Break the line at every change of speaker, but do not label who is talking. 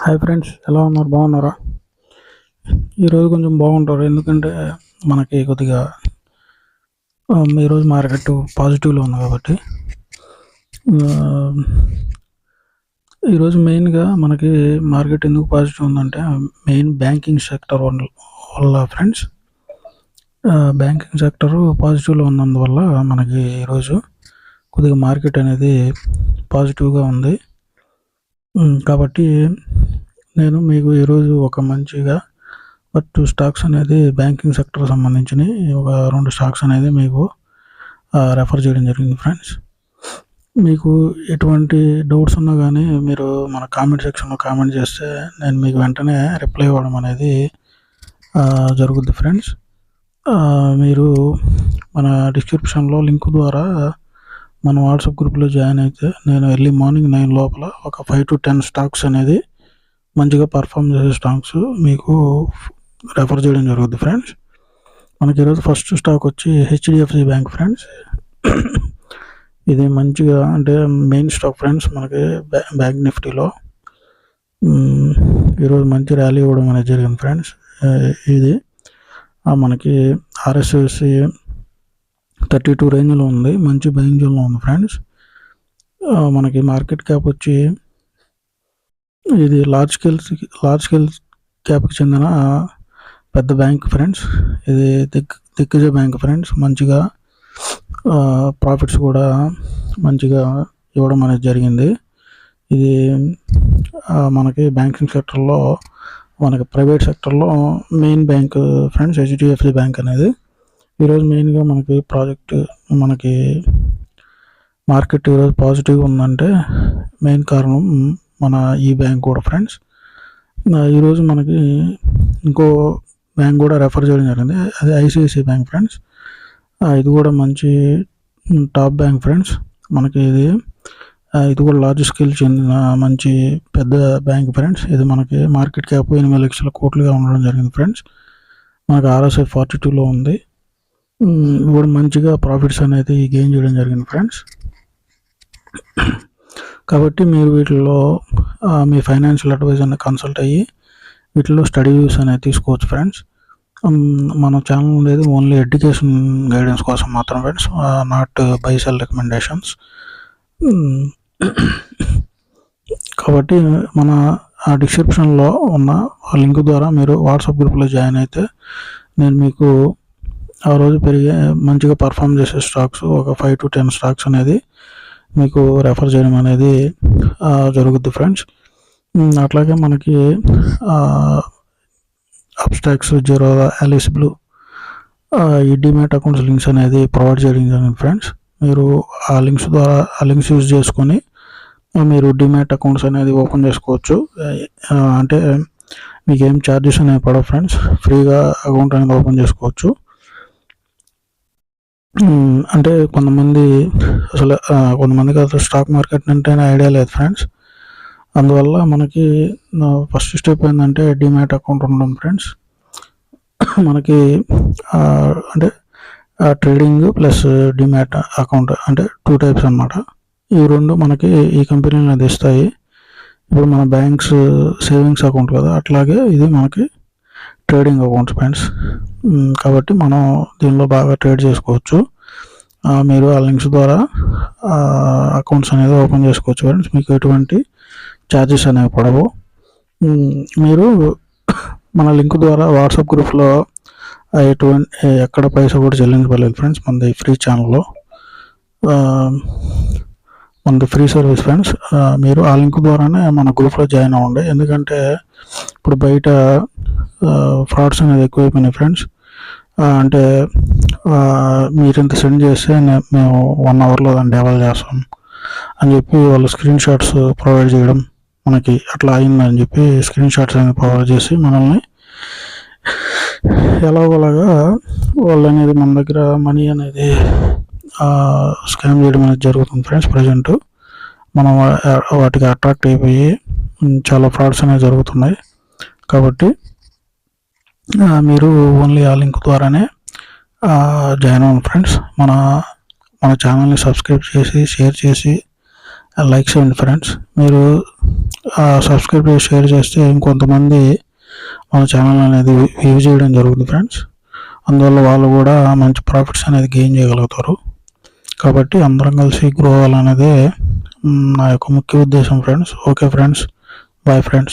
Hi friends, ఎలా ఉన్నారు? బాగున్నారా? ఈరోజు కొంచెం బాగుంటారు, ఎందుకంటే మనకి కొద్దిగా ఈరోజు మార్కెట్ పాజిటివ్లో ఉంది కాబట్టి ఈరోజు మెయిన్గా మనకి మార్కెట్ ఎందుకు పాజిటివ్ ఉందంటే మెయిన్ బ్యాంకింగ్ సెక్టర్ వల్ల ఫ్రెండ్స్. బ్యాంకింగ్ సెక్టర్ పాజిటివ్లో ఉన్నందువల్ల మనకి ఈరోజు కొద్దిగా మార్కెట్ అనేది పాజిటివ్గా ఉంది. కాబట్టి నేను మీకు ఈరోజు ఒక మంచిగా 2 స్టాక్స్ అనేది బ్యాంకింగ్ సెక్టర్ సంబంధించినవి, ఒక 2 స్టాక్స్ అనేది మీకు రెఫర్ చేయడం జరిగింది ఫ్రెండ్స్. మీకు ఎటువంటి డౌట్స్ ఉన్నా కానీ మీరు మన కామెంట్ సెక్షన్లో కామెంట్ చేస్తే నేను మీకు వెంటనే రిప్లై ఇవ్వడం అనేది జరుగుద్ది ఫ్రెండ్స్. మీరు మన డిస్క్రిప్షన్లో లింక్ ద్వారా మన వాట్సాప్ గ్రూప్లో జాయిన్ అయితే నేను ఎర్లీ మార్నింగ్ 9 లోపల ఒక 5 to 10 స్టాక్స్ అనేది మంచిగా పర్ఫామ్ చేసే స్టాక్స్ మీకు రెఫర్ చేయడం జరుగుతుంది ఫ్రెండ్స్. మనకి ఈరోజు ఫస్ట్ స్టాక్ వచ్చి హెచ్డిఎఫ్సి బ్యాంక్ ఫ్రెండ్స్. ఇది మంచిగా అంటే మెయిన్ స్టాక్ ఫ్రెండ్స్. మనకి బ్యాంక్ నిఫ్టీలో ఈరోజు మంచి ర్యాలీ ఇవ్వడం అనేది జరిగింది ఫ్రెండ్స్. ఇది మనకి ఆర్ఎస్ఐసి 32 రేంజ్లో ఉంది, మంచి బయింగ్ జోన్లో ఉంది ఫ్రెండ్స్. మనకి మార్కెట్ క్యాప్ వచ్చి ఇది లార్జ్ స్కేల్ క్యాప్కి చెందిన పెద్ద బ్యాంక్ ఫ్రెండ్స్. ఇది దిగ్గజ బ్యాంక్ ఫ్రెండ్స్. మంచిగా ప్రాఫిట్స్ కూడా మంచిగా ఇవ్వడం అనేది జరిగింది. ఇది మనకి బ్యాంకింగ్ సెక్టర్లో, మనకి ప్రైవేట్ సెక్టర్లో main bank friends HDFC bank అనేది. ఈరోజు మెయిన్గా మనకి మార్కెట్ ఈరోజు పాజిటివ్గా ఉందంటే మెయిన్ కారణం మన ఈ బ్యాంక్ కూడా ఫ్రెండ్స్. ఈరోజు మనకి ఇంకో బ్యాంక్ కూడా రెఫర్ చేయడం జరిగింది, అది ఐసిఐసిఐ బ్యాంక్ ఫ్రెండ్స్. ఇది కూడా మంచి టాప్ బ్యాంక్ ఫ్రెండ్స్. మనకి ఇది కూడా లార్జ్ స్కేల్ చెందిన మంచి పెద్ద బ్యాంక్ ఫ్రెండ్స్. ఇది మనకి మార్కెట్ క్యాప్ 8 లక్షల కోట్లుగా ఉండడం జరిగింది ఫ్రెండ్స్. మనకి ఆర్ఎస్ఐ 42లో ఉంది. ఇది కూడా మంచిగా ప్రాఫిట్స్ అనేది గెయిన్ చేయడం జరిగింది ఫ్రెండ్స్. కాబట్టి మీరు వీటిల్లో మీ ఫైనాన్షియల్ అడ్వైజర్ని కన్సల్ట్ అయ్యి వీటిలో స్టడీ వ్యూస్ అనేది తీసుకోవచ్చు ఫ్రెండ్స్. మన ఛానల్ అనేది ఓన్లీ ఎడ్యుకేషన్ గైడెన్స్ కోసం మాత్రం friends, not buy sell recommendations. కాబట్టి మన డిస్క్రిప్షన్లో ఉన్న లింక్ ద్వారా మీరు వాట్సాప్ గ్రూప్లో జాయిన్ అయితే నేను మీకు ఆ రోజు మంచిగా పర్ఫామ్ చేసే స్టాక్స్ ఒక 5 to 10 స్టాక్స్ అనేది మీకు రెఫర్ చేయడం అనేది జరుగుద్ది ఫ్రెండ్స్. అట్లాగే మనకి అప్స్టాక్స్, జీరోదా, ఆలిస్ బ్లూ ఈ డిమ్యాట్ అకౌంట్స్ లింక్స్ అనేది ప్రొవైడ్ చేయడం జరిగింది ఫ్రెండ్స్. మీరు ఆ లింక్స్ యూజ్ చేసుకొని మీరు డిమ్యాట్ అకౌంట్స్ అనేది ఓపెన్ చేసుకోవచ్చు. అంటే మీకు ఏం ఛార్జెస్ అనేవి పడవు ఫ్రెండ్స్, ఫ్రీగా అకౌంట్ అనేది ఓపెన్ చేసుకోవచ్చు. అంటే కొంతమందికి అసలు స్టాక్ మార్కెట్ అంటేనే ఐడియా లేదు ఫ్రెండ్స్. అందువల్ల మనకి ఫస్ట్ స్టెప్ ఏంటంటే డిమ్యాట్ అకౌంట్ ఉండడం ఫ్రెండ్స్. మనకి అంటే ట్రేడింగ్ ప్లస్ డిమ్యాట్ అకౌంట్ అంటే 2 టైప్స్ అన్నమాట. ఇవి 2 మనకి ఈ కంపెనీలు అనేది ఇస్తాయి. ఇప్పుడు మన బ్యాంక్స్ సేవింగ్స్ అకౌంట్ కదా, అట్లాగే ఇది మనకి ట్రేడింగ్ అకౌంట్స్ ఫ్రెండ్స్. కాబట్టి మనం దీనిలో బాగా ట్రేడ్ చేసుకోవచ్చు. మీరు ఆ లింక్స్ ద్వారా అకౌంట్స్ అనేది ఓపెన్ చేసుకోవచ్చు ఫ్రెండ్స్. మీకు ఎటువంటి ఛార్జెస్ అనేవి పడవు. మీరు మన లింక్ ద్వారా వాట్సాప్ గ్రూప్లో ఎక్కడ పైసా కూడా చెల్లించబడలేదు ఫ్రెండ్స్. మనది ఫ్రీ ఛానల్లో, మనది ఫ్రీ సర్వీస్ ఫ్రెండ్స్. మీరు ఆ లింక్ ద్వారానే మన గ్రూప్లో జాయిన్ అవ్వండి. ఎందుకంటే ఇప్పుడు బయట ఫ్రాడ్స్ అనేది ఎక్కువైపోయినాయి ఫ్రెండ్స్. అంటే మీరు ఇంత సెండ్ చేస్తే మేము 1 అవర్లో దాన్ని డెవలప్ చేస్తాం అని చెప్పి వాళ్ళు స్క్రీన్ షాట్స్ ప్రొవైడ్ చేయడం, మనకి అట్లా అయిందని చెప్పి స్క్రీన్ షాట్స్ అనేది ప్రొవైడ్ చేసి మనల్ని ఎలాగోలాగా వాళ్ళు అనేది మన దగ్గర మనీ అనేది స్కామ్ చేయడం అనేది జరుగుతుంది ఫ్రెండ్స్. ప్రజెంట్ మనం వాటికి అట్రాక్ట్ అయిపోయి చాలా ఫ్రాడ్స్ అనేవి జరుగుతున్నాయి. కాబట్టి మీరు ఓన్లీ ఆ లింక్ ద్వారానే జాయిన్ అవ్వండి ఫ్రెండ్స్. మన ఛానల్ని సబ్స్క్రైబ్ చేసి, షేర్ చేసి, లైక్ చేయండి ఫ్రెండ్స్. మీరు సబ్స్క్రైబ్ చేసి షేర్ చేస్తే ఇంకొంతమంది మన ఛానల్ అనేది వ్యూ చేయడం జరుగుతుంది ఫ్రెండ్స్. అందువల్ల వాళ్ళు కూడా మంచి ప్రాఫిట్స్ అనేది గెయిన్ చేయగలుగుతారు. కాబట్టి అందరం కలిసి గ్రో అవ్వాలనేదే నా యొక్క ముఖ్య ఉద్దేశం friends. Okay friends, boy friends.